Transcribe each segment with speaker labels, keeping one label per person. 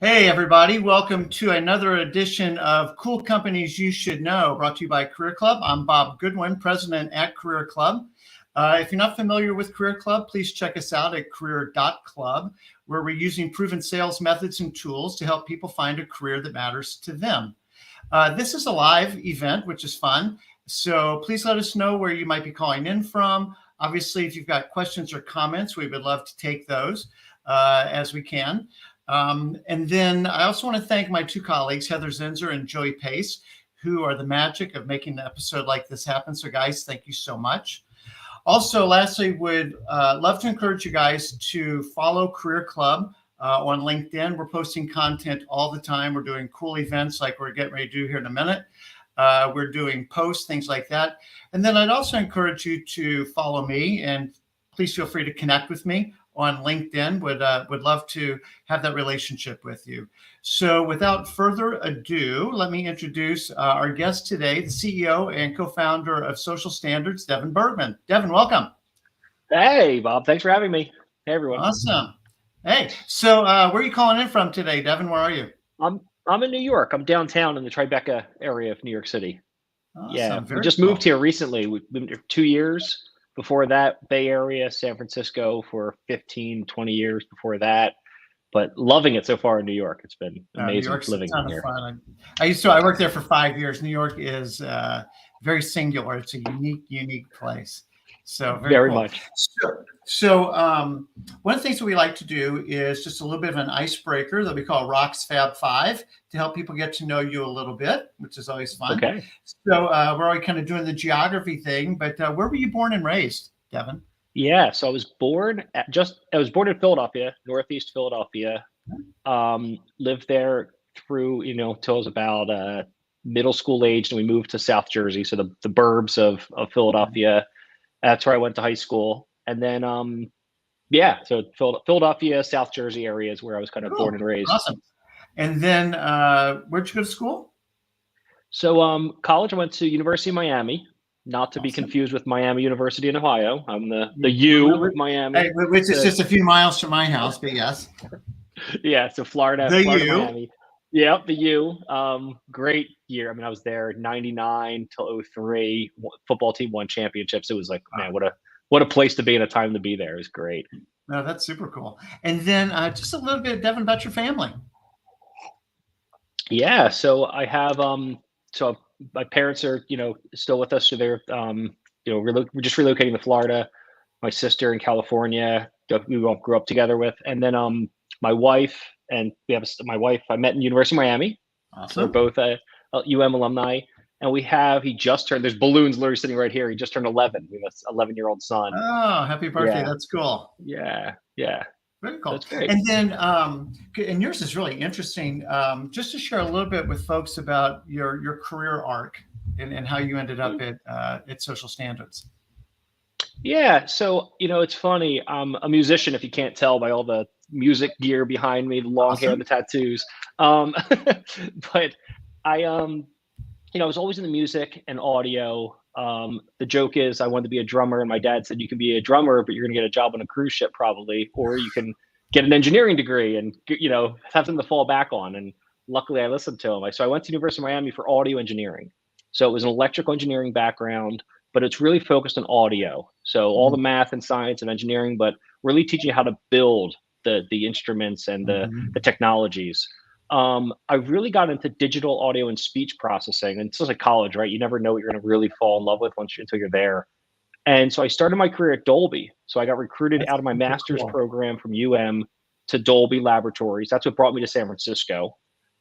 Speaker 1: Hey, everybody. Welcome to another edition of Cool Companies You Should Know, brought to you by Career Club. I'm Bob Goodwin, president at Career Club. If you're not familiar with Career Club, please check us out at career.club, where we're using proven sales methods and tools to help people find a career that matters to them. This is a live event, which is fun. So please let us know where you might be calling in from. Obviously, if you've got questions or comments, we would love to take those as we can. And then I also want to thank my two colleagues, Heather Zinzer and Joey Pace, who are the magic of making an episode like this happen. So guys, thank you so much. Also, lastly, would love to encourage you guys to follow Career Club on LinkedIn. We're posting content all the time. We're doing cool events like we're getting ready to do here in a minute. We're doing posts, things like that. And then I'd also encourage you to follow me, and please feel free to connect with me on LinkedIn. Would love to have that relationship with you. So without further ado, let me introduce our guest today, the CEO and co-founder of Social Standards, Devin Bergman. Devin, welcome.
Speaker 2: Hey, Bob. Thanks for having me. Hey, everyone.
Speaker 1: Awesome. Hey, so where are you calling in from today, Devin? Where are you?
Speaker 2: I'm in New York. I'm downtown in the Tribeca area of New York City.
Speaker 1: Awesome.
Speaker 2: Yeah,
Speaker 1: Very
Speaker 2: we just moved here recently. We've been here 2 years. Before that, Bay Area, San Francisco for 15, 20 years before that. But loving it so far in New York. It's been amazing
Speaker 1: New York's
Speaker 2: living
Speaker 1: a ton
Speaker 2: here.
Speaker 1: Of fun. I worked there for 5 years. New York is very singular. It's a unique place. So very cool.
Speaker 2: Much.
Speaker 1: So one of the things that we like to do is just a little bit of an icebreaker that we call Rocks Fab 5 to help people get to know you a little bit, which is always fun.
Speaker 2: Okay.
Speaker 1: So we're always kind of doing the geography thing, but where were you born and raised, Devin?
Speaker 2: Yeah, so I was born in Philadelphia, Northeast Philadelphia. Lived there through, till I was about middle school age, and we moved to South Jersey, so the burbs of Philadelphia. That's where I went to high school. And then, so Philadelphia, South Jersey area is where I was kind of born and raised.
Speaker 1: Awesome. And then where'd you go to school?
Speaker 2: So college, I went to University of Miami, not to be confused with Miami University in Ohio. I'm the U of Miami.
Speaker 1: Which is just a few miles from my house, but yes.
Speaker 2: Yeah, so Florida, Miami. Yeah, the U. Great year. I mean, I was there 99 till 03. Football team won championships. It was like, man, what a place to be and a time to be there. It was great.
Speaker 1: No, that's super cool. And then just a little bit, Devin, about your family.
Speaker 2: Yeah, so I have so my parents are still with us. So they're we're just relocating to Florida. My sister in California, we all grew up together with, and then my wife and my wife I met in University of Miami.
Speaker 1: Awesome.
Speaker 2: We're both UM alumni, and he just turned. There's balloons literally sitting right here. He just turned 11. We have an 11-year-old son.
Speaker 1: Oh, happy birthday! Yeah. That's cool.
Speaker 2: Yeah.
Speaker 1: Very cool.
Speaker 2: That's great.
Speaker 1: And then, and yours is really interesting. Just to share a little bit with folks about your career arc and how you ended up at Social Standards.
Speaker 2: Yeah, so it's funny. I'm a musician, if you can't tell by all the music gear behind me, the long hair, the tattoos. But I was always in the music and audio. The joke is I wanted to be a drummer, and my dad said, you can be a drummer, but you're going to get a job on a cruise ship probably, or you can get an engineering degree and have something to fall back on. And luckily I listened to him. So I went to University of Miami for audio engineering. So it was an electrical engineering background, but it's really focused on audio. So all the math and science and engineering, but really teaching you how to build the instruments and the technologies. I really got into digital audio and speech processing, and it's just like college, right? You never know what you're going to really fall in love with until you're there. And so I started my career at Dolby. So I got recruited out of my master's program from to Dolby Laboratories. That's what brought me to San Francisco.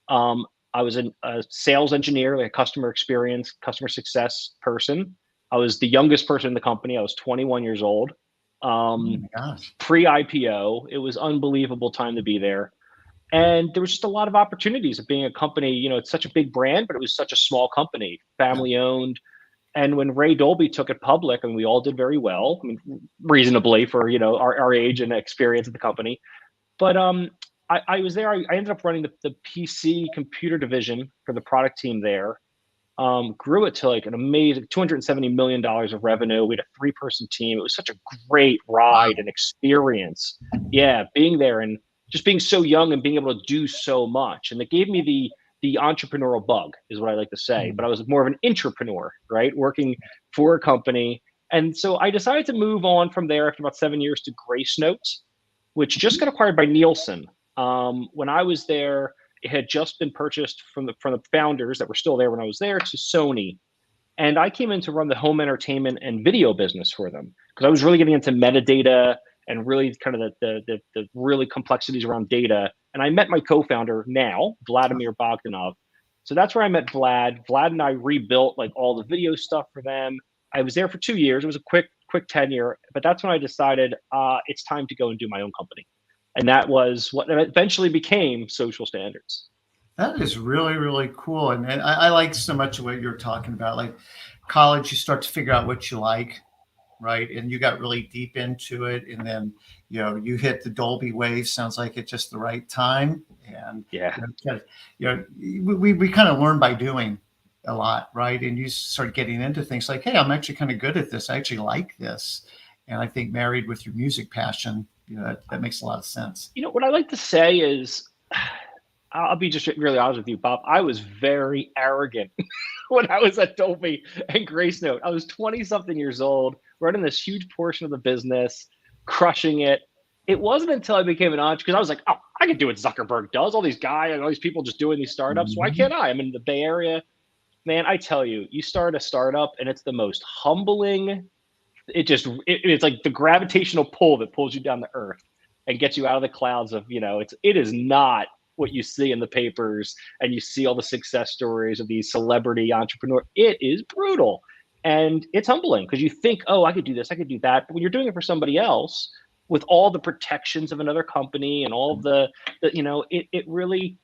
Speaker 2: I was a sales engineer, like a customer experience, customer success person. I was the youngest person in the company. I was 21 years old. Pre-IPO. It was unbelievable time to be there. And there was just a lot of opportunities of being a company. It's such a big brand, but it was such a small company, family owned. And when Ray Dolby took it public, and we all did very well, I mean, reasonably for our age and experience at the company. But I was there. I ended up running the PC computer division for the product team there. Grew it to like an amazing $270 million of revenue. We had a 3-person team. It was such a great ride and experience. Yeah, being there and just being so young and being able to do so much. And it gave me the entrepreneurial bug, is what I like to say. But I was more of an entrepreneur, right? Working for a company. And so I decided to move on from there after about 7 years to Grace Notes, which just got acquired by Nielsen. When I was there, it had just been purchased from the founders that were still there when I was there to Sony. And I came in to run the home entertainment and video business for them because I was really getting into metadata and really kind of the really complexities around data. And I met my co-founder now, Vladimir Bogdanov. So that's where I met Vlad. Vlad and I rebuilt like all the video stuff for them. I was there for 2 years. It was a quick tenure, but that's when I decided it's time to go and do my own company. And that was what eventually became Social Standards.
Speaker 1: That is really, really cool. And I like so much of what you're talking about. Like college, you start to figure out what you like, right? And you got really deep into it. And then, you hit the Dolby wave. Sounds like it's just the right time. And
Speaker 2: yeah,
Speaker 1: we kind of learn by doing a lot, right? And you start getting into things like, hey, I'm actually kind of good at this. I actually like this. And I think married with your music passion, that makes a lot of sense.
Speaker 2: What I like to say is, I'll be just really honest with you, Bob. I was very arrogant when I was at Dolby and Grace Note. I was 20 something years old, running this huge portion of the business, crushing it. It wasn't until I became an entrepreneur, because I was like, oh, I can do what Zuckerberg does. All these guys and all these people just doing these startups. Why can't I? I'm in the Bay Area. Man, I tell you, you start a startup and it's the most humbling. It's like the gravitational pull that pulls you down to earth and gets you out of the clouds of, it is not what you see in the papers and you see all the success stories of these celebrity entrepreneurs. It is brutal and it's humbling because you think, oh, I could do this, I could do that. But when you're doing it for somebody else with all the protections of another company and all the it really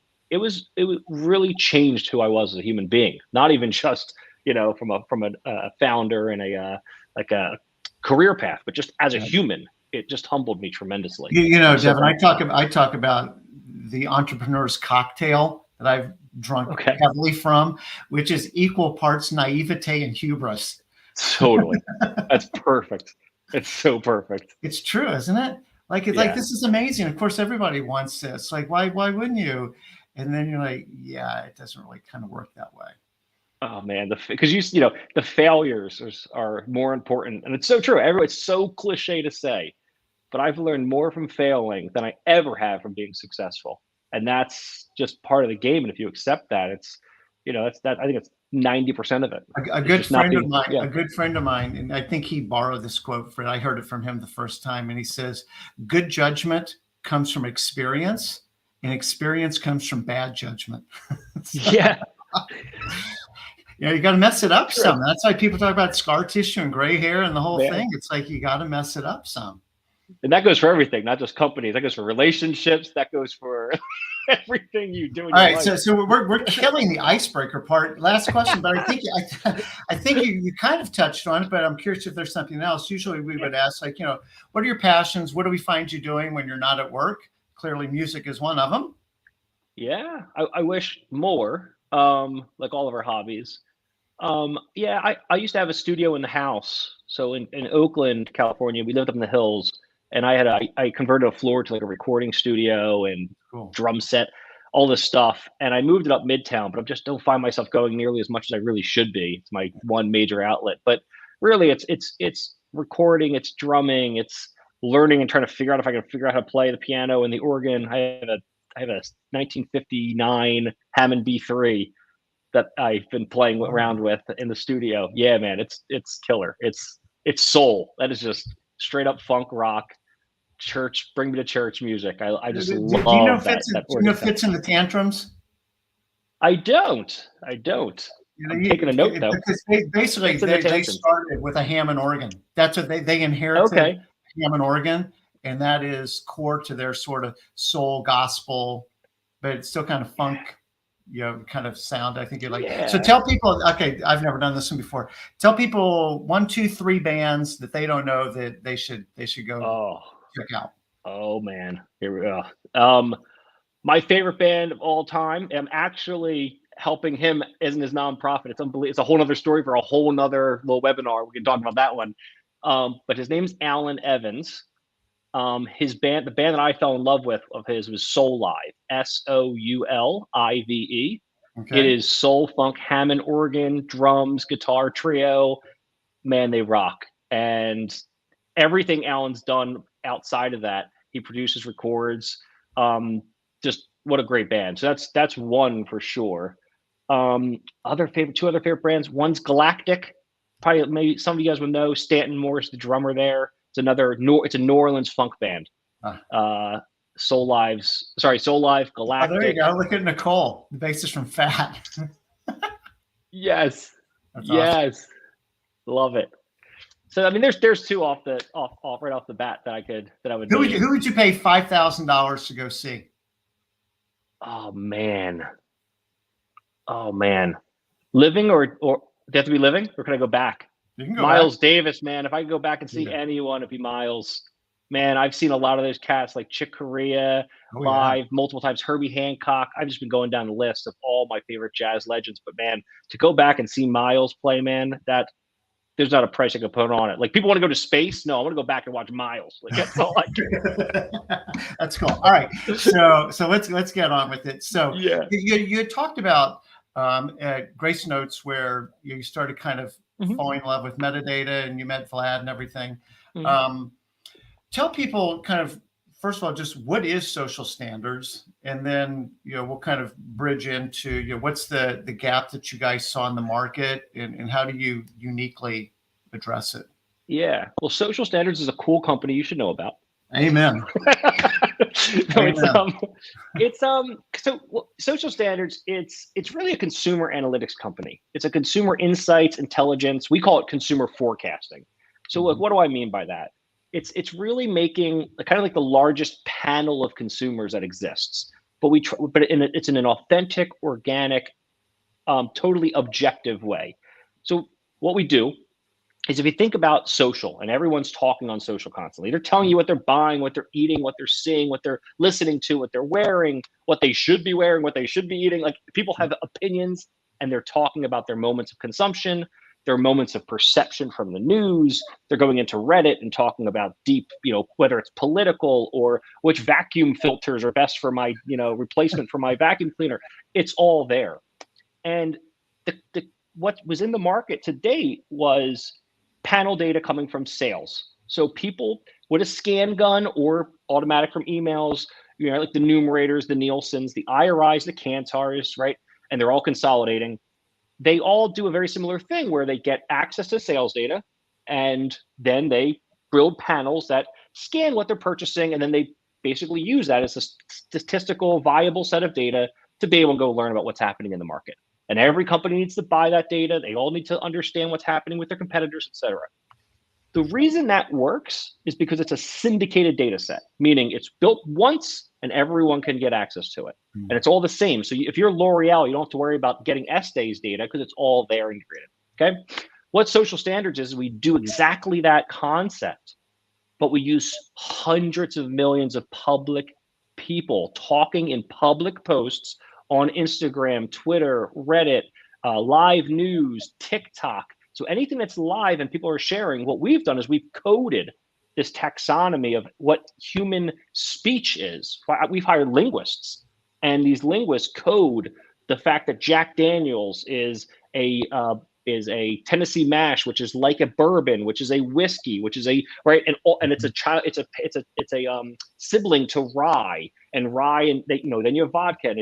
Speaker 2: changed who I was as a human being. Not even just, from a founder and a career path, but just as a human, it just humbled me tremendously.
Speaker 1: Devin, I talk about the entrepreneur's cocktail that I've drunk heavily from, which is equal parts naivete and hubris.
Speaker 2: Totally. That's perfect. It's so perfect.
Speaker 1: It's true, isn't it? Like, this is amazing. Of course, everybody wants this. Like, why wouldn't you? And then you're like, yeah, it doesn't really kind of work that way.
Speaker 2: Oh man, because the failures are more important, and it's so true. It's so cliche to say, but I've learned more from failing than I ever have from being successful, and that's just part of the game. And if you accept that, it's I think it's 90% of it.
Speaker 1: A good friend of mine, and I think he borrowed this quote I heard it from him the first time, and he says, "Good judgment comes from experience, and experience comes from bad judgment."
Speaker 2: Yeah.
Speaker 1: You got to mess it up some. That's why people talk about scar tissue and gray hair and the whole thing. It's like you got to mess it up some.
Speaker 2: And that goes for everything, not just companies. That goes for relationships. That goes for everything you do.
Speaker 1: All right, so we're killing the icebreaker part. Last question, but I think you kind of touched on it. But I'm curious if there's something else. Usually we would ask, like, what are your passions? What do we find you doing when you're not at work? Clearly, music is one of them.
Speaker 2: Yeah, I wish more. Like all of our hobbies. I used to have a studio in the house. So in Oakland, California, we lived up in the hills, and I converted a floor to like a recording studio and drum set, all this stuff. And I moved it up Midtown, but I just don't find myself going nearly as much as I really should be. It's my one major outlet, but really it's recording, it's drumming, it's learning and trying to figure out if I can figure out how to play the piano and the organ. I have a 1959 Hammond B3 that I've been playing around with in the studio. Yeah, man, it's killer. It's soul. That is just straight up funk rock, church, bring me to church music. I just love that.
Speaker 1: Do you know Fits in the Tantrums?
Speaker 2: I don't. I'm taking a note though.
Speaker 1: Basically, they started with a Hammond organ. That's what they inherited. Hammond organ, and that is core to their sort of soul gospel, but it's still kind of funk, kind of sound. I think you like. Yeah. So tell people. Okay, I've never done this one before. Tell people 1, 2, 3 bands that they don't know that they should go check out.
Speaker 2: Oh man, here we go. My favorite band of all time. I'm actually helping him as in his nonprofit. It's unbelievable. It's a whole other story for a whole nother little webinar. We can talk about that one. But his name's Alan Evans. His band, the band that I fell in love with of his was Soulive, Soulive. It
Speaker 1: Okay.
Speaker 2: is soul, funk, Hammond organ, drums, guitar trio. Man, they rock. And everything Alan's done outside of that, he produces, records. Just what a great band. So that's one for sure. Two other favorite brands. One's Galactic. Probably maybe some of you guys will know Stanton Morris, the drummer there. It's it's a New Orleans funk band.
Speaker 1: Ah.
Speaker 2: Soulive,
Speaker 1: Oh, there you
Speaker 2: Galactic.
Speaker 1: go. Look at Nicole, the bassist from Fat.
Speaker 2: Yes.
Speaker 1: That's awesome.
Speaker 2: Yes. Love it. So I mean, there's two off right off the bat that I would.
Speaker 1: Who
Speaker 2: name.
Speaker 1: would you pay $5,000 to go see?
Speaker 2: Oh man. Living or do they have to be living, or can I go back?
Speaker 1: You can go
Speaker 2: Miles
Speaker 1: back.
Speaker 2: Davis, man. If I could go back and see
Speaker 1: Yeah.
Speaker 2: anyone, it'd be Miles. Man, I've seen a lot of those cats like Chick Corea
Speaker 1: Oh, yeah.
Speaker 2: live multiple times, Herbie Hancock. I've just been going down the list of all my favorite jazz legends. But man, to go back and see Miles play, man, that there's not a price I could put on it. Like people want to go to space. No, I want to go back and watch Miles. Like that's all I care.
Speaker 1: That's cool. All right. So let's get on with it. So
Speaker 2: Yeah.
Speaker 1: you had talked about at Grace Notes where you started kind of falling in love with metadata and you met Vlad and everything. Tell people kind of, first of all, just what is social standards, and then we'll kind of bridge into what's the gap that you guys saw in the market, and how do you uniquely address it?
Speaker 2: Yeah. Well, Social Standards is a cool company you should know about.
Speaker 1: Amen.
Speaker 2: So Social Standards, it's really a consumer analytics company. It's a consumer insights, intelligence. We call it consumer forecasting. So what do I mean by that? It's really making kind of like the largest panel of consumers that exists, but it's in an authentic, organic, totally objective way. So what we do is, if you think about social, and everyone's talking on social constantly, they're telling you what they're buying, what they're eating, what they're seeing, what they're listening to, what they're wearing, what they should be wearing, what they should be eating. Like people have opinions, and they're talking about their moments of consumption, their moments of perception from the news. They're going into Reddit and talking about deep, whether it's political or which vacuum filters are best for my, replacement for my vacuum cleaner. It's all there. And what was in the market to date was panel data coming from sales. So people with a scan gun or automatic from emails, like the Numerators, the Nielsen's, the IRIs, the Kantars, right? And they're all consolidating. They all do a very similar thing where they get access to sales data, and then they build panels that scan what they're purchasing, and then they basically use that as a statistical viable set of data to be able to go learn about what's happening in the market. And every company needs to buy that data. They all need to understand what's happening with their competitors, et cetera. The reason that works is because it's a syndicated data set, meaning it's built once and everyone can get access to it. And it's all the same. So if you're L'Oreal, you don't have to worry about getting Estae's data because it's all there integrated. Okay. What Social Standards is, we do exactly that concept, but we use hundreds of millions of public people talking in public posts on Instagram, Twitter, Reddit, live news, TikTok. So anything that's live and people are sharing, what we've done is we've coded this taxonomy of what human speech is. We've hired linguists, and these linguists code the fact that Jack Daniels is a Tennessee mash, which is like a bourbon, which is a whiskey, which is and it's a sibling to rye, and then you have vodka,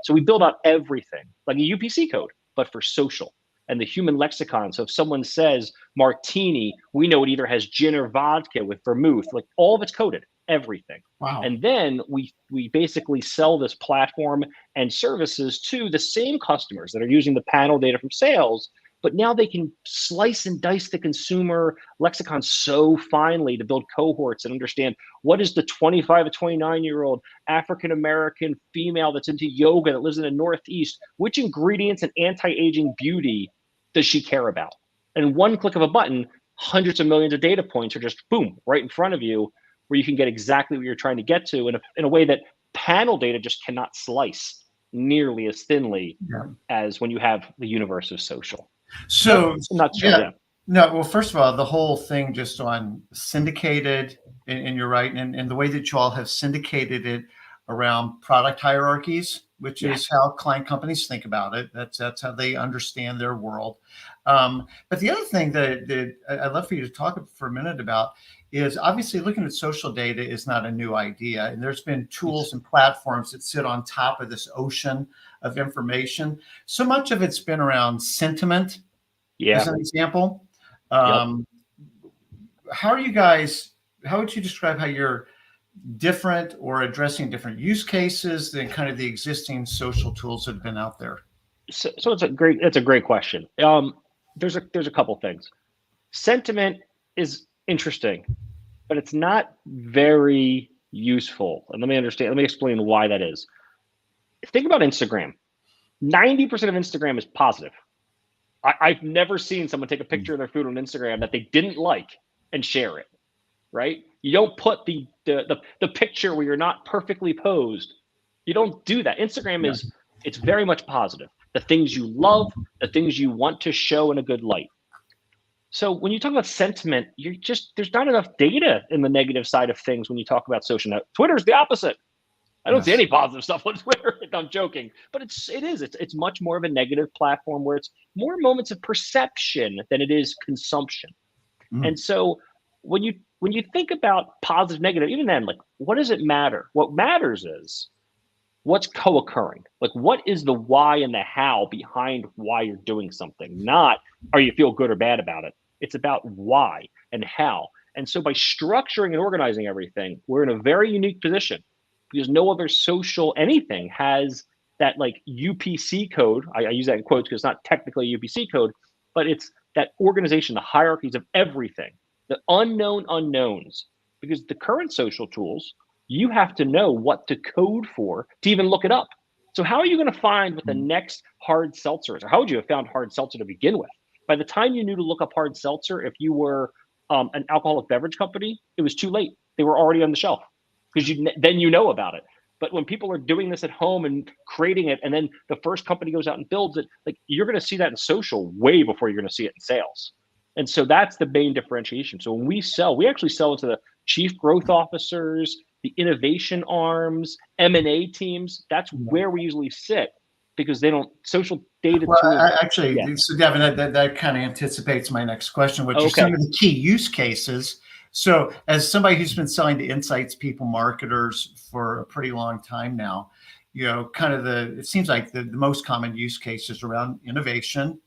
Speaker 2: so we build out everything like a UPC code, but for social and the human lexicon. So if someone says martini, we know it either has gin or vodka with vermouth, like all of it's coded, everything.
Speaker 1: Wow.
Speaker 2: And then we basically sell this platform and services to the same customers that are using the panel data from sales, but now they can slice and dice the consumer lexicon so finely to build cohorts and understand what is the 25 to 29-year-old African-American female that's into yoga that lives in the Northeast, which ingredients and anti-aging beauty does she care about? And one click of a button, hundreds of millions of data points are just boom, right in front of you, where you can get exactly what you're trying to get to in a way that panel data just cannot slice nearly as thinly as when you have the universe of social.
Speaker 1: So
Speaker 2: not sure.
Speaker 1: yeah. No, well, first of all, the whole thing just on syndicated, and you're right, and the way that you all have syndicated it around product hierarchies, which
Speaker 2: Yeah.
Speaker 1: is how client companies think about it. That's how they understand their world. But the other thing that I'd love for you to talk for a minute about is obviously looking at social data is not a new idea, and there's been tools and platforms that sit on top of this ocean of information. So much of it's been around sentiment, as
Speaker 2: Yeah.
Speaker 1: an example.
Speaker 2: Yep.
Speaker 1: Um, how are you guys? How would you describe how you're different or addressing different use cases than kind of the existing social tools that have been out there?
Speaker 2: So it's a great question. There's a couple things. Sentiment is interesting, but it's not very useful. And let me explain why that is. Think about Instagram. 90% of Instagram is positive. I've never seen someone take a picture of their food on Instagram that they didn't like and share it, right? You don't put the picture where you're not perfectly posed. You don't do that. Instagram
Speaker 1: Yeah.
Speaker 2: is it's very much positive. The things you love, the things you want to show in a good light. So when you talk about sentiment, there's not enough data in the negative side of things when you talk about social net. Twitter's the opposite. I don't see
Speaker 1: Yes.
Speaker 2: any positive stuff on Twitter. I'm joking, but it's much more of a negative platform where it's more moments of perception than it is consumption.
Speaker 1: Mm.
Speaker 2: And so when you think about positive, negative, even then, like what does it matter? What matters is what's co-occurring. Like what is the why and the how behind why you're doing something? Not are you feel good or bad about it. It's about why and how. And so by structuring and organizing everything, we're in a very unique position because no other social anything has that like UPC code. I use that in quotes because it's not technically a UPC code, but it's that organization, the hierarchies of everything, the unknown unknowns. Because the current social tools, you have to know what to code for to even look it up. So how are you going to find what the next hard seltzer is? Or how would you have found hard seltzer to begin with? By the time you knew to look up hard seltzer, if you were an alcoholic beverage company, it was too late. They were already on the shelf because then you know about it. But when people are doing this at home and creating it, and then the first company goes out and builds it, like you're going to see that in social way before you're going to see it in sales. And so that's the main differentiation. So when we sell, we actually sell into the chief growth officers, the innovation arms, M&A teams. That's where we usually sit because they don't social data
Speaker 1: Well,
Speaker 2: tools. Yeah.
Speaker 1: actually, so Devin, that kind of anticipates my next question, which are some
Speaker 2: Okay.
Speaker 1: of the key use cases. So, as somebody who's been selling to insights people, marketers for a pretty long time now, kind of it seems like the most common use cases around innovation,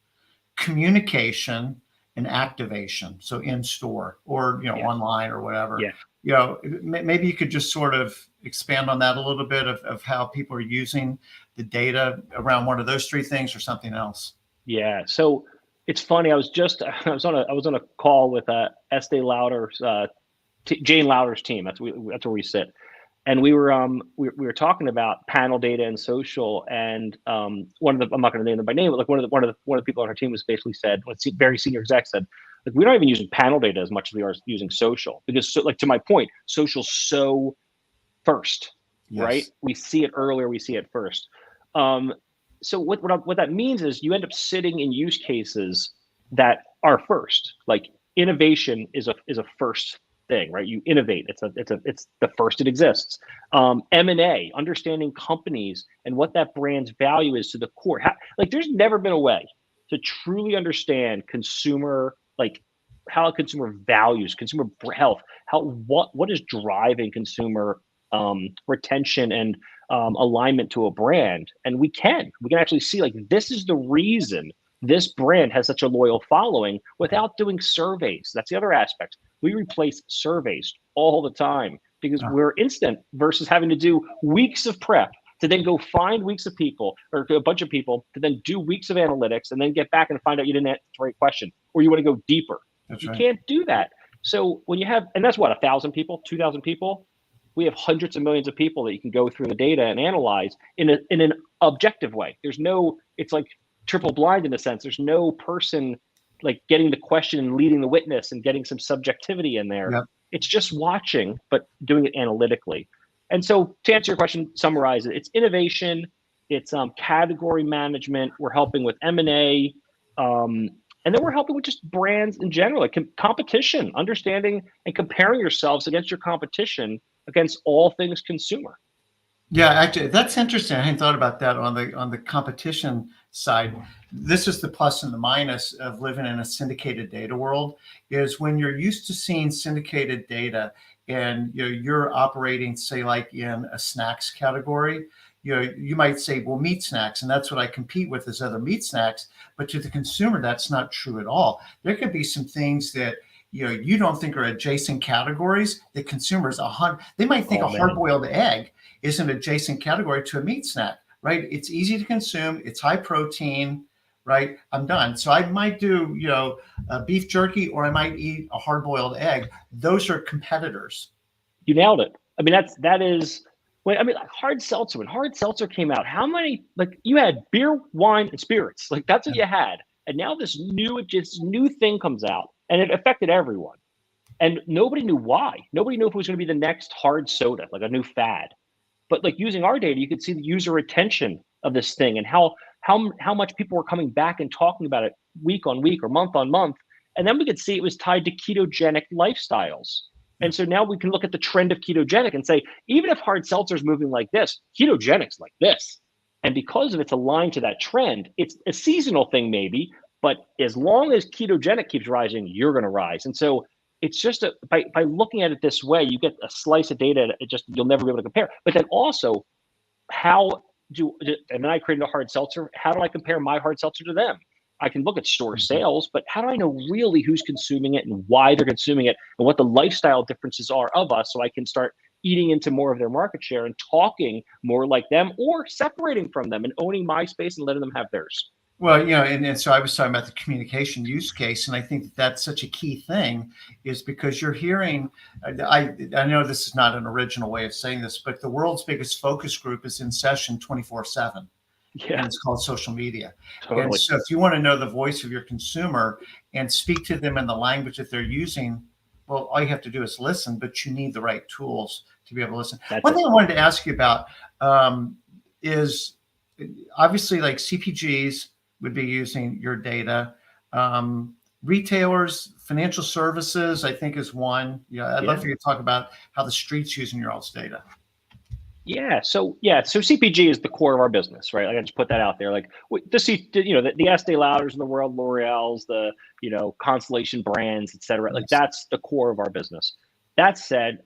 Speaker 1: communication, and activation. So in store or
Speaker 2: Yeah.
Speaker 1: online or whatever.
Speaker 2: Yeah.
Speaker 1: Maybe you could just sort of expand on that a little bit of how people are using the data around one of those three things or something else.
Speaker 2: Yeah. So it's funny. I was on a call with Estee Lauder's Jane Lauder's team. That's where we sit. And we were talking about panel data and social, and one of the I'm not going to name them by name, but like one of the people on our team was basically said, very senior exec said, like we're not even using panel data as much as we are using social because like to my point, social's so first,
Speaker 1: Yes.
Speaker 2: right? We see it earlier, we see it first. So what that means is you end up sitting in use cases that are first. Like innovation is a first thing, right? You innovate. It's the first it exists. M&A, understanding companies and what that brand's value is to the core. Like there's never been a way to truly understand consumer, like how a consumer values, consumer health, what is driving consumer retention and alignment to a brand. And we can actually see like this is the reason this brand has such a loyal following without doing surveys. That's the other aspect. We replace surveys all the time because we're instant versus having to do weeks of prep to then go find weeks of people or a bunch of people to then do weeks of analytics and then get back and find out you didn't answer the right question or you want to go deeper.
Speaker 1: That's
Speaker 2: you
Speaker 1: right.
Speaker 2: can't do that. So when you have, and that's what, 1,000 people, 2,000 people, we have hundreds of millions of people that you can go through the data and analyze in an objective way. It's like triple blind in a sense. There's no person like getting the question and leading the witness and getting some subjectivity in there.
Speaker 1: Yep.
Speaker 2: It's just watching, but doing it analytically. And so to answer your question, summarize it. It's innovation. It's category management. We're helping with M&A. And then we're helping with just brands in general, like competition, understanding and comparing yourselves against your competition against all things consumer.
Speaker 1: Yeah, actually, that's interesting. I hadn't thought about that on the competition side. This is the plus and the minus of living in a syndicated data world, is when you're used to seeing syndicated data and you're operating, say, like in a snacks category. You might say, well, meat snacks, and that's what I compete with is other meat snacks. But to the consumer, that's not true at all. There could be some things that you don't think are adjacent categories. The consumers, they might think a hard-boiled egg is an adjacent category to a meat snack, right? It's easy to consume. It's high protein, right? I'm done. So I might do, beef jerky, or I might eat a hard-boiled egg. Those are competitors.
Speaker 2: You nailed it. I mean, that is. Wait, I mean, like hard seltzer. When hard seltzer came out, how many, like, you had beer, wine, and spirits. Like, that's what you had. And now this new thing comes out, and it affected everyone. And nobody knew why. Nobody knew if it was going to be the next hard soda, like a new fad. But like using our data, you could see the user retention of this thing and how much people were coming back and talking about it week on week or month on month. And then we could see it was tied to ketogenic lifestyles. And so now we can look at the trend of ketogenic and say, even if hard seltzer is moving like this, ketogenic's like this. And because of it's aligned to that trend, it's a seasonal thing maybe, but as long as ketogenic keeps rising, you're going to rise. And so it's just by looking at it this way, you get a slice of data. You'll never be able to compare. But then also, and then I created a hard seltzer. How do I compare my hard seltzer to them? I can look at store sales, but how do I know really who's consuming it and why they're consuming it and what the lifestyle differences are of us, so I can start eating into more of their market share and talking more like them, or separating from them and owning my space and letting them have theirs.
Speaker 1: Well, and so I was talking about the communication use case, and I think that's such a key thing, is because you're hearing, I know this is not an original way of saying this, but the world's biggest focus group is in session 24/7. Yeah. And it's called social media. Totally. And so if you want to know the voice of your consumer and speak to them in the language that they're using, well, all you have to do is listen, but you need the right tools to be able to listen. One thing I wanted to ask you about is obviously, like, CPGs would be using your data. Retailers, financial services, I think, is one. I'd love for you to talk about how the street's using your all's data.
Speaker 2: So CPG is the core of our business, right? Like, I just put that out there. Like, the Estee Lauders in the world, L'Oreal's, the Constellation Brands, et cetera. Like, that's the core of our business. That said,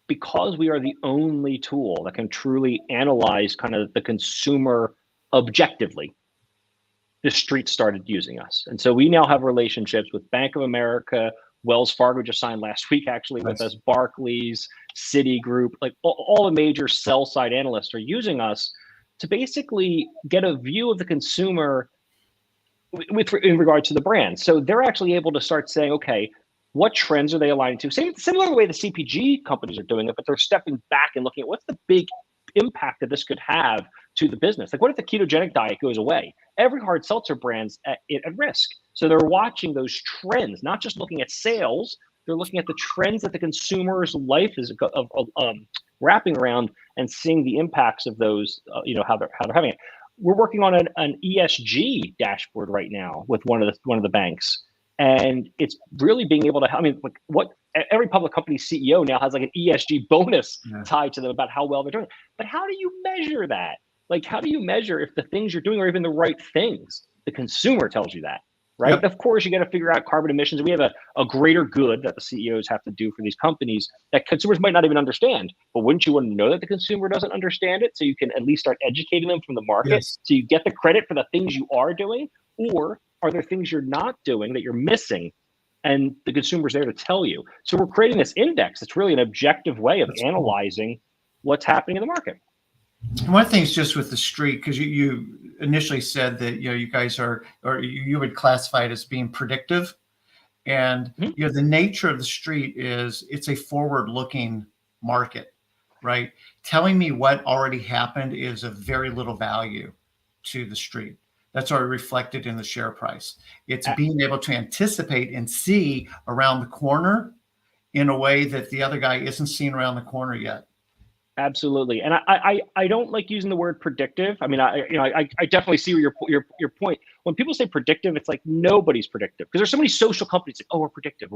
Speaker 2: because we are the only tool that can truly analyze kind of the consumer objectively, the street started using us. And so we now have relationships with Bank of America, Wells Fargo just signed last week, actually, with us, Barclays, Citigroup, like all the major sell side analysts are using us to basically get a view of the consumer in regard to the brand. So they're actually able to start saying, okay, what trends are they aligning to? Similar to the way the CPG companies are doing it, but they're stepping back and looking at what's the big impact that this could have to the business. Like, what if the ketogenic diet goes away? Every hard seltzer brand's at risk. So they're watching those trends, not just looking at sales. They're looking at the trends that the consumer's life is wrapping around and seeing the impacts of those, how they're having it. We're working on an ESG dashboard right now with one of the banks, and it's really being able to. I mean, like, what every public company CEO now has, like, an ESG bonus tied to them about how well they're doing. But how do you measure that? Like, how do you measure if the things you're doing are even the right things? The consumer tells you that, right? Yep. Of course, you got to figure out carbon emissions. We have a greater good that the CEOs have to do for these companies that consumers might not even understand. But wouldn't you want to know that the consumer doesn't understand it, so you can at least start educating them from the market? Yes. So you get the credit for the things you are doing? Or are there things you're not doing that you're missing, and the consumer's there to tell you? So we're creating this index. It's really an objective way of analyzing what's happening in the market.
Speaker 1: One thing is just with the street, because you initially said that you guys are, or you would classify it as being predictive, and the nature of the street is it's a forward-looking market, right? Telling me what already happened is of very little value to the street. That's already reflected in the share price. It's being able to anticipate and see around the corner in a way that the other guy isn't seeing around the corner yet.
Speaker 2: Absolutely. And I don't like using the word predictive. I mean, I definitely see your point. When people say predictive, it's like nobody's predictive because there's so many social companies like, oh, we're predictive.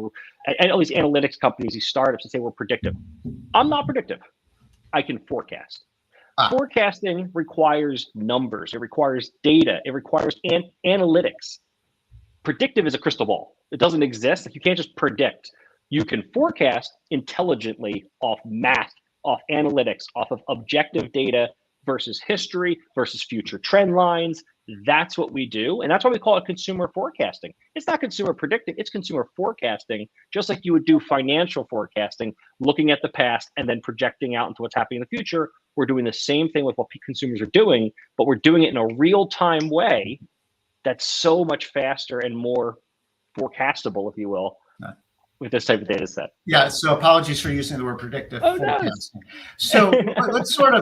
Speaker 2: And all these analytics companies, these startups that say we're predictive. I'm not predictive. I can forecast. Forecasting requires numbers. It requires data. It requires analytics. Predictive is a crystal ball. It doesn't exist. Like, you can't just predict. You can forecast intelligently off math, off analytics, off of objective data versus history versus future trend lines. That's what we do. And that's why we call it consumer forecasting. It's not consumer predicting, it's consumer forecasting, just like you would do financial forecasting, looking at the past and then projecting out into what's happening in the future. We're doing the same thing with what consumers are doing, but we're doing it in a real-time way that's so much faster and more forecastable, if you will, with this type of data set.
Speaker 1: Yeah. So apologies for using the word predictive forecasting. No. So let's sort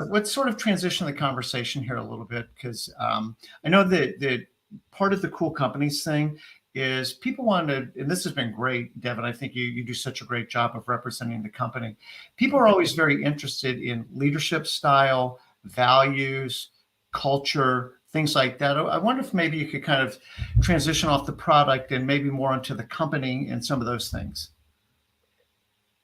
Speaker 1: of transition the conversation here a little bit, because I know that part of the Cool Companies thing is people want to, and this has been great, Devin. I think you do such a great job of representing the company. People are always very interested in leadership style, values, culture, things like that. I wonder if maybe you could kind of transition off the product and maybe more onto the company and some of those things.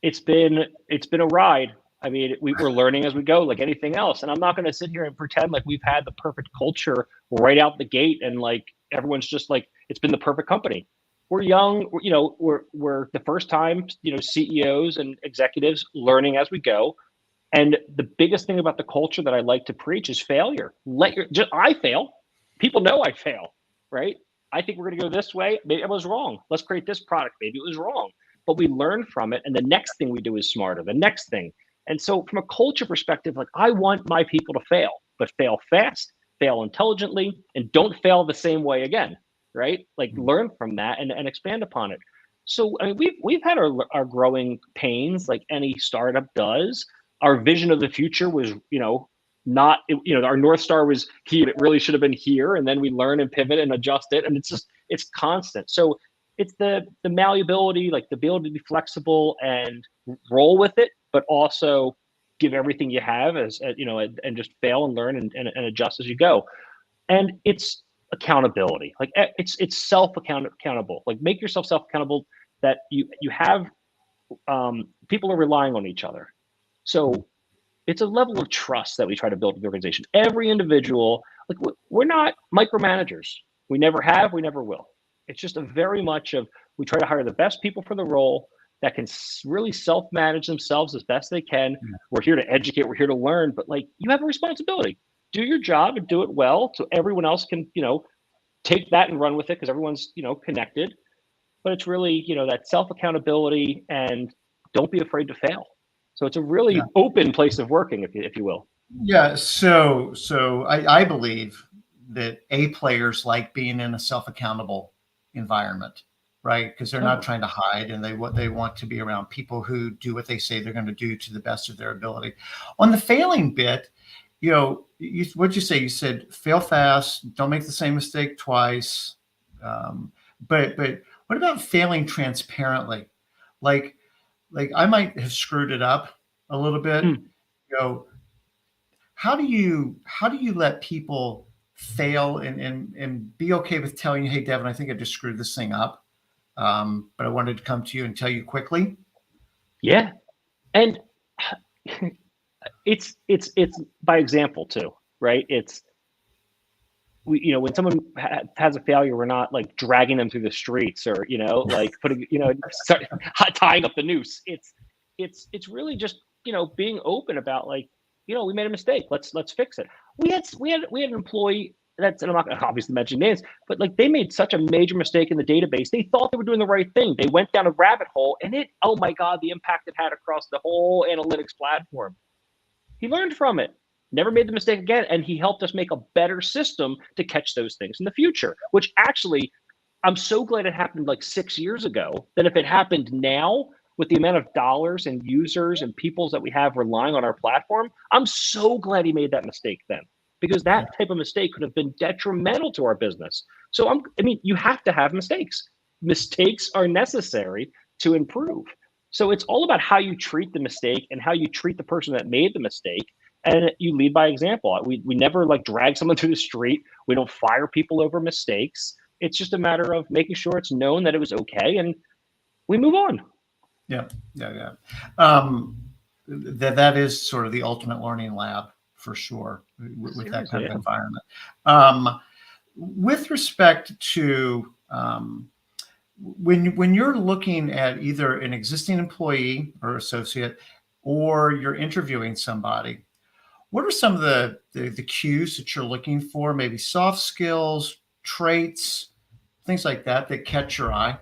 Speaker 2: It's been a ride. I mean, we're learning as we go, like anything else. And I'm not going to sit here and pretend like we've had the perfect culture right out the gate and like everyone's just like, it's been the perfect company. We're young, we're the first time, CEOs and executives learning as we go. And the biggest thing about the culture that I like to preach is failure. I fail. People know I fail, right? I think we're going to go this way. Maybe I was wrong. Let's create this product. Maybe it was wrong, but we learn from it. And the next thing we do is smarter. The next thing. And so from a culture perspective, like, I want my people to fail, but fail fast, fail intelligently, and don't fail the same way again, right? Like, learn from that and expand upon it. So, I mean, we've had our growing pains like any startup does. Our vision of the future was, not, our North Star was here. It really should have been here. And then we learn and pivot and adjust it. And it's constant. So it's the malleability, like the ability to be flexible and roll with it, but also give everything you have and just fail and learn and adjust as you go. And it's accountability. Like, it's accountable. Like, make yourself self-accountable that you have, people are relying on each other. So it's a level of trust that we try to build with the organization. Every individual, like, we're not micromanagers. We never have, we never will. It's just a very much of, we try to hire the best people for the role that can really self-manage themselves as best they can. Yeah. We're here to educate, we're here to learn, but like, you have a responsibility. Do your job and do it well so everyone else can, take that and run with it because everyone's, connected. But it's really, that self-accountability, and don't be afraid to fail. So it's a really open place of working, if you will. Yeah.
Speaker 1: So I believe that A players like being in a self-accountable environment, right? Because they're not trying to hide, and they want to be around people who do what they say they're going to do to the best of their ability. On the failing bit, what'd you say? You said fail fast, don't make the same mistake twice. But what about failing transparently? Like I might have screwed it up a little bit. How do you let people fail and be okay with telling you, hey, Devin, I think I just screwed this thing up, but I wanted to come to you and tell you quickly?
Speaker 2: Yeah, and it's by example too, right? It's when someone has a failure, we're not like dragging them through the streets or like putting tying up the noose. It's really just being open about, like, we made a mistake. Let's fix it. We had an employee and I'm not going to obviously mention names, but like, they made such a major mistake in the database. They thought they were doing the right thing. They went down a rabbit hole, and oh my God, the impact it had across the whole analytics platform. He learned from it, never made the mistake again, and he helped us make a better system to catch those things in the future, which actually, I'm so glad it happened like 6 years ago, than if it happened now with the amount of dollars and users and peoples that we have relying on our platform. I'm so glad he made that mistake then, because that type of mistake could have been detrimental to our business. So you have to have mistakes. Mistakes are necessary to improve. So it's all about how you treat the mistake and how you treat the person that made the mistake. And you lead by example. We never like drag someone through the street. We don't fire people over mistakes. It's just a matter of making sure it's known that it was okay, and we move on.
Speaker 1: Yeah, yeah, yeah. That is sort of the ultimate learning lab for sure with that kind of environment. With respect to when you're looking at either an existing employee or associate, or you're interviewing somebody, what are some of the cues that you're looking for? Maybe soft skills, traits, things like that that catch your eye.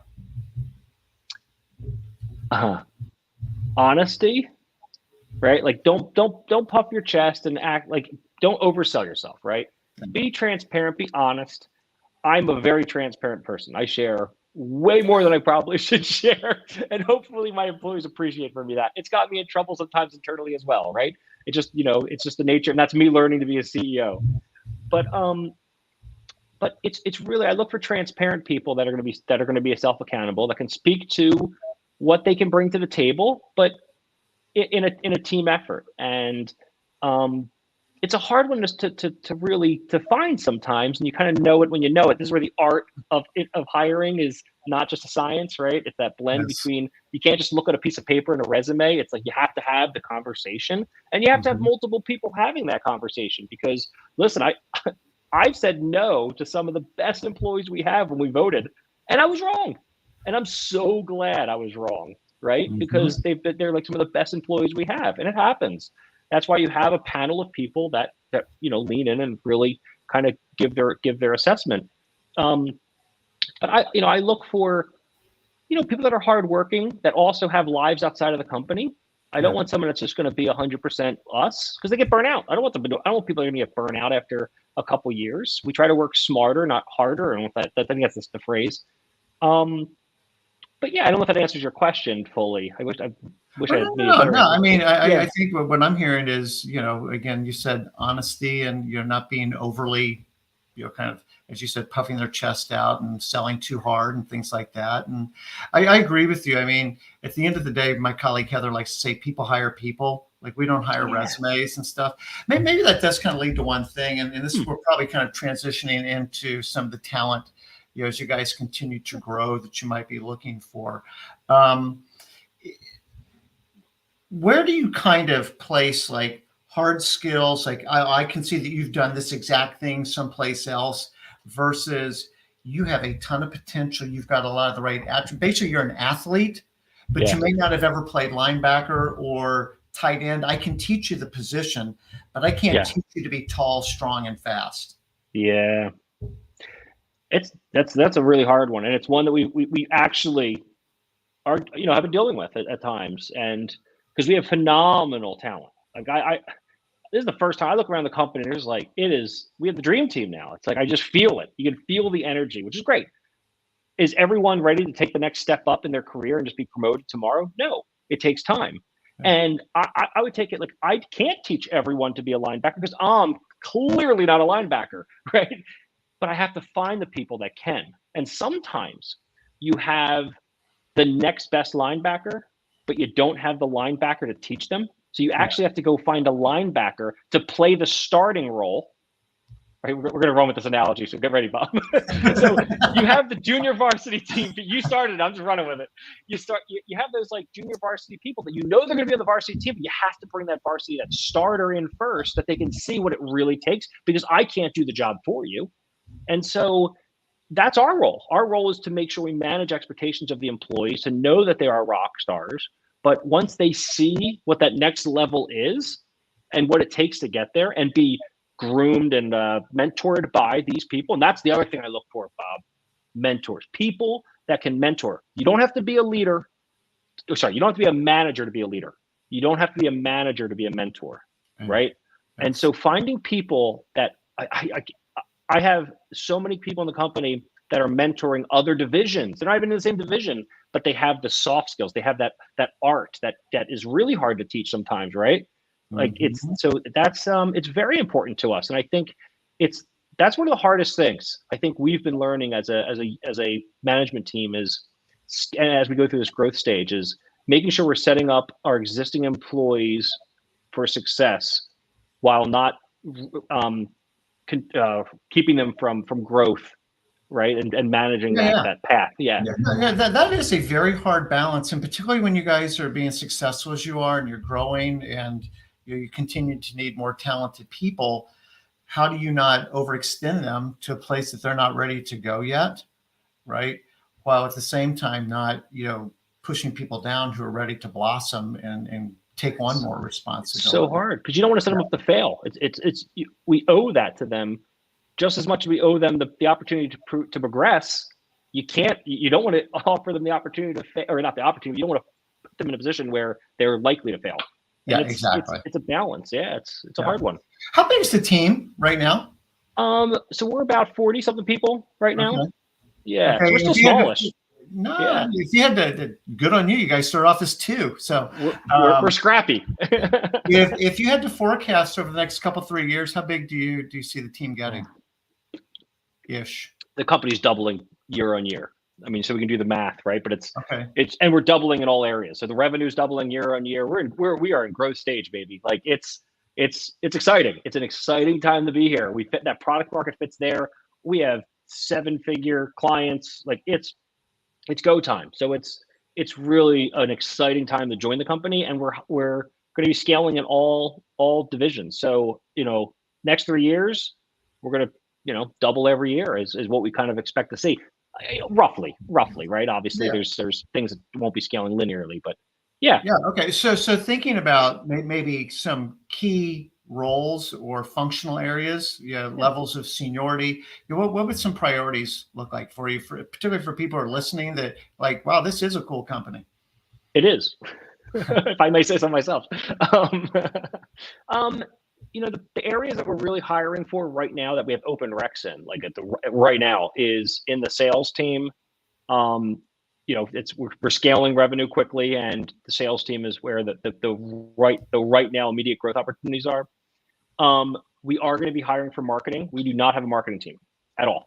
Speaker 2: Honesty, right? Like don't puff your chest and act like, don't oversell yourself, right? Be transparent, be honest. I'm a very transparent person. I share way more than I probably should share, and hopefully my employees appreciate for me that. It's got me in trouble sometimes internally as well, right? It just, it's just the nature, and that's me learning to be a CEO. But it's really, I look for transparent people that are going to be self accountable, that can speak to what they can bring to the table, but in a team effort. And it's a hard one to really find sometimes, and you kind of know it when you know it. This is where the art of hiring is not just a science, right? It's that blend between, you can't just look at a piece of paper and a resume. It's like you have to have the conversation, and you have to have multiple people having that conversation. Because listen, I've said no to some of the best employees we have when we voted, and I was wrong, and I'm so glad I was wrong, right? Because they're like some of the best employees we have, and it happens. That's why you have a panel of people that lean in and really kind of give their assessment. But I look for people that are hardworking, that also have lives outside of the company. I don't want someone that's just going to be 100% us, because they get burnt out. I don't want people that are going to get burnt out after a couple years. We try to work smarter, not harder. And I think that's just the phrase. But yeah, I don't know if that answers your question fully. I wish I had made a better answer.
Speaker 1: I mean, I think what I'm hearing is, again, you said honesty, and not being overly, kind of, as you said, puffing their chest out and selling too hard and things like that. And I agree with you. I mean, at the end of the day, my colleague Heather likes to say, people hire people. Like, we don't hire resumes and stuff. Maybe that does kind of lead to one thing. And this is, we're probably kind of transitioning into some of the talent, as you guys continue to grow, that you might be looking for. Where do you kind of place like hard skills? Like, I can see that you've done this exact thing someplace else, versus you have a ton of potential. You've got a lot of the right attributes. Basically, you're an athlete, but you may not have ever played linebacker or tight end. I can teach you the position, but I can't teach you to be tall, strong, and fast.
Speaker 2: Yeah. That's a really hard one, and it's one that we actually are have been dealing with at times, and because we have phenomenal talent. Like this is the first time I look around the company, and there's like, we have the dream team now. It's like I just feel it. You can feel the energy, which is great. Is everyone ready to take the next step up in their career and just be promoted tomorrow? No, it takes time. And I would take it like, I can't teach everyone to be a linebacker because I'm clearly not a linebacker, right? But I have to find the people that can. And sometimes you have the next best linebacker, but you don't have the linebacker to teach them. So you actually have to go find a linebacker to play the starting role. Right? We're going to run with this analogy, so get ready, Bob. So you have the junior varsity team. You started, I'm just running with it. You have those like junior varsity people that they're going to be on the varsity team, but you have to bring that starter in first, that they can see what it really takes, because I can't do the job for you. And so that's our role. Our role is to make sure we manage expectations of the employees, to know that they are rock stars. But once they see what that next level is and what it takes to get there, and be groomed and mentored by these people. And that's the other thing I look for, Bob. Mentors, people that can mentor. You don't have to be a leader. You don't have to be a manager to be a leader. You don't have to be a manager to be a mentor, right? And so finding people that I have so many people in the company that are mentoring other divisions. They're not even in the same division, but they have the soft skills. They have that art that is really hard to teach sometimes, right? Like it's very important to us. And I think that's one of the hardest things I think we've been learning as a management team is, and as we go through this growth stage, is making sure we're setting up our existing employees for success while not keeping them from growth, right? And managing that path. Yeah.
Speaker 1: That is a very hard balance, and particularly when you guys are being successful as you are and you're growing and you continue to need more talented people. How do you not overextend them to a place that they're not ready to go yet, right? While at the same time not, pushing people down who are ready to blossom and take on more responsibility.
Speaker 2: It's so hard because you don't want to set them up to fail. We owe that to them just as much as we owe them the opportunity to progress. You don't want to offer them the opportunity to fail, or not the opportunity. You don't want to put them in a position where they're likely to fail.
Speaker 1: Yeah, exactly.
Speaker 2: It's a balance. Yeah, it's a hard one.
Speaker 1: How big is the team right now?
Speaker 2: So we're about 40 something people right now.
Speaker 1: Okay.
Speaker 2: Yeah,
Speaker 1: Okay.
Speaker 2: So we're still smallish.
Speaker 1: If you had to, good on you. You guys start off as 2, so
Speaker 2: we're scrappy.
Speaker 1: if you had to forecast over the next 3 years, how big do you see the team getting? Ish.
Speaker 2: The company's doubling year on year. I mean, so we can do the math, right? But and we're doubling in all areas. So the revenue's doubling year on year. We are in growth stage, baby. Like it's exciting. It's an exciting time to be here. We fit that product market fits there. We have 7-figure clients. Like it's go time. So it's really an exciting time to join the company, and we're going to be scaling in all divisions. So next 3 years, we're going to double every year is what we kind of expect to see. Roughly, right? Obviously, there's things that won't be scaling linearly, but yeah.
Speaker 1: Okay. So thinking about maybe some key roles or functional areas, levels of seniority. What would some priorities look like for you, particularly for people who are listening that like, wow, this is a cool company?
Speaker 2: It is, if I may say so myself. The areas that we're really hiring for right now that we have open recs in, like right now, is in the sales team. We're scaling revenue quickly, and the sales team is where the right now immediate growth opportunities are. We are going to be hiring for marketing. We do not have a marketing team at all.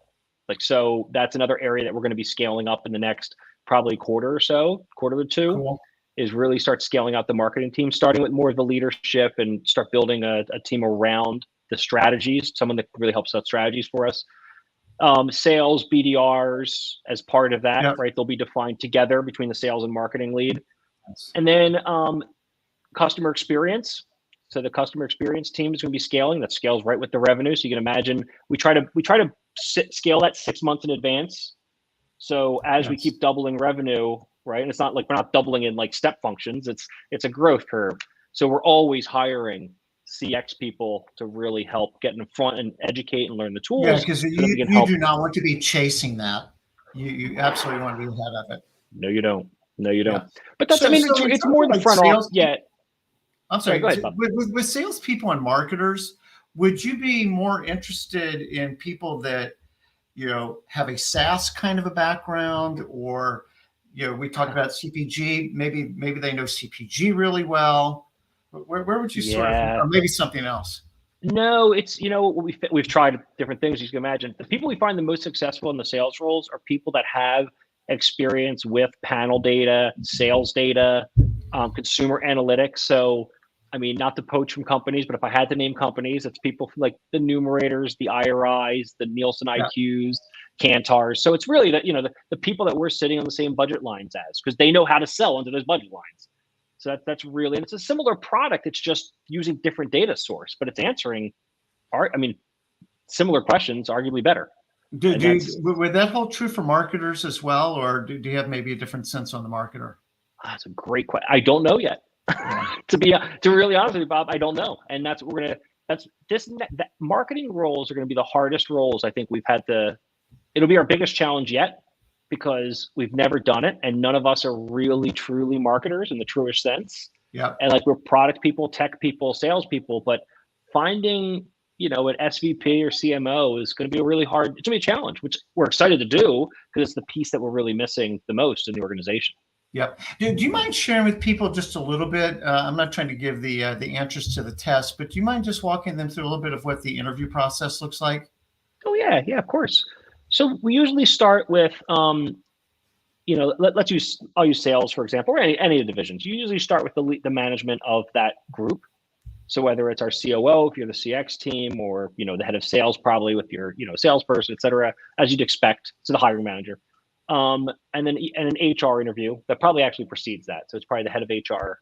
Speaker 2: So that's another area that we're going to be scaling up in the next probably quarter or 2.
Speaker 1: Cool.
Speaker 2: Is really start scaling out the marketing team, starting with more of the leadership and start building a team around the strategies, someone that really helps set strategies for us. Sales, BDRs as part of that, right? They'll be defined together between the sales and marketing lead.
Speaker 1: Yes.
Speaker 2: And then customer experience. So the customer experience team is going to be scaling. That scales right with the revenue. So you can imagine we try to scale that 6 months in advance. So as we keep doubling revenue, right? And it's not like we're not doubling in like step functions. It's a growth curve. So we're always hiring CX people to really help get in front and educate and learn the tools.
Speaker 1: Yeah, because you do not want to be chasing that. You absolutely want to be ahead of it.
Speaker 2: No, you don't. Yeah. But that's, it's more the front office. Yeah.
Speaker 1: I'm sorry.
Speaker 2: Go ahead, Bob.
Speaker 1: With salespeople and marketers, would you be more interested in people that, have a SaaS kind of a background, or, we talked about CPG, maybe they know CPG really well. Where would you sort of, or maybe something else?
Speaker 2: No, it's, we've tried different things. You can imagine the people we find the most successful in the sales roles are people that have experience with panel data, sales data, consumer analytics. So, not to poach from companies, but if I had to name companies, it's people from like the Numerators, the IRIs, the Nielsen IQs, Kantars. So it's really the people that we're sitting on the same budget lines as, because they know how to sell under those budget lines. So that's really, and it's a similar product. It's just using different data source, but it's answering similar questions, arguably better.
Speaker 1: Would that hold true for marketers as well, or do you have maybe a different sense on the marketer?
Speaker 2: That's a great question. I don't know yet. To be really honest with you, Bob, I don't know. And that's what that marketing roles are going to be the hardest roles I think we've had it'll be our biggest challenge yet, because we've never done it. And none of us are really, truly marketers in the truest sense.
Speaker 1: Yeah.
Speaker 2: And we're product people, tech people, sales people, but finding, an SVP or CMO is going to be it's going to be a challenge, which we're excited to do because it's the piece that we're really missing the most in the organization.
Speaker 1: Yep. Do you mind sharing with people just a little bit? I'm not trying to give the answers to the test, but do you mind just walking them through a little bit of what the interview process looks like?
Speaker 2: Oh yeah, of course. So we usually start with I'll use sales, for example, or any of the divisions. You usually start with the management of that group. So whether it's our COO, if you're the CX team, or, the head of sales, probably with your, salesperson, et cetera, as you'd expect, to the hiring manager. And then an HR interview that probably actually precedes that. So it's probably the head of HR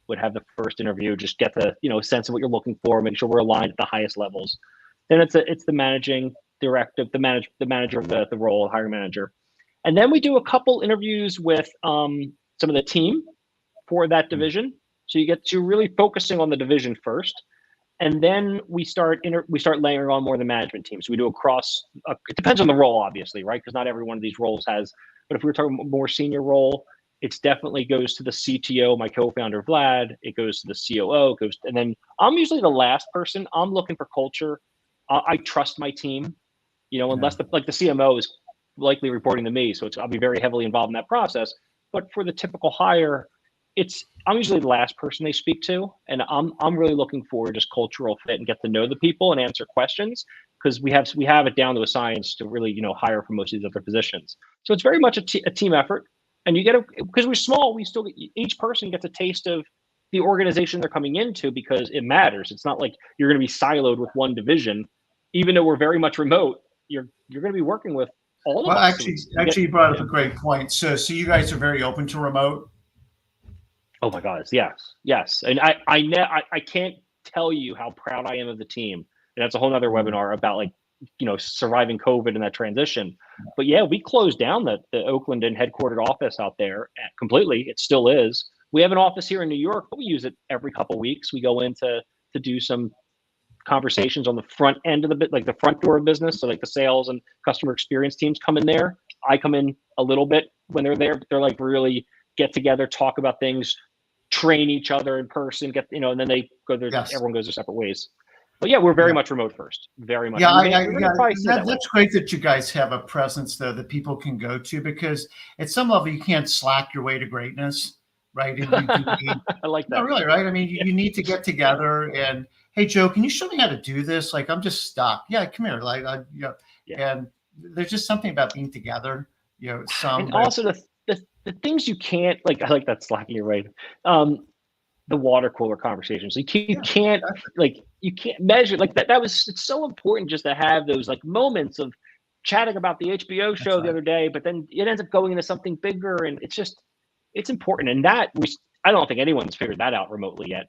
Speaker 2: would have the first interview, just get the, sense of what you're looking for, make sure we're aligned at the highest levels. Then it's the managing director, the manager of the role, hiring manager. And then we do a couple interviews with some of the team for that division. So you get to really focusing on the division first, and then we start layering on more of the management team. So we do it depends on the role, obviously, right? Because not every one of these roles has. But if we're talking more senior role, it definitely goes to the CTO, my co-founder Vlad. It goes to the COO. And then I'm usually the last person. I'm looking for culture. I trust my team, unless the CMO is likely reporting to me, so I'll be very heavily involved in that process. But for the typical hire, I'm usually the last person they speak to, and I'm really looking for just cultural fit and get to know the people and answer questions, because we have it down to a science to really hire for most of these other positions. So it's very much a team effort, and because we're small, each person gets a taste of the organization they're coming into, because it matters. It's not like you're going to be siloed with one division, even though we're very much remote. You're going to be working with all of us.
Speaker 1: Actually, you brought up a great point. So you guys are very open to remote.
Speaker 2: Oh my God, yes. And I can't tell you how proud I am of the team. And that's a whole nother webinar about surviving COVID and that transition. But yeah, we closed down the Oakland and headquartered office out there completely. It still is. We have an office here in New York, but we use it every couple of weeks. We go in to do some conversations on the front end of the front door of business. So the sales and customer experience teams come in there. I come in a little bit when they're there, but they're really get together, talk about things, train each other in person, and then they go there. Yes. Everyone goes their separate ways. But yeah, we're very much remote first. Very much.
Speaker 1: Yeah, that's great that you guys have a presence though that people can go to, because at some level you can't slack your way to greatness, right? And
Speaker 2: I like that.
Speaker 1: No, really, right? I mean, you need to get together and, hey, Joe, can you show me how to do this? I'm just stuck. Yeah, come here. And there's just something about being together.
Speaker 2: And also the things you can't I like that slacking your right. The water cooler conversations. You can't measure that. It's so important just to have those moments of chatting about the HBO show the other day, but then it ends up going into something bigger, and it's important. And that I don't think anyone's figured that out remotely yet.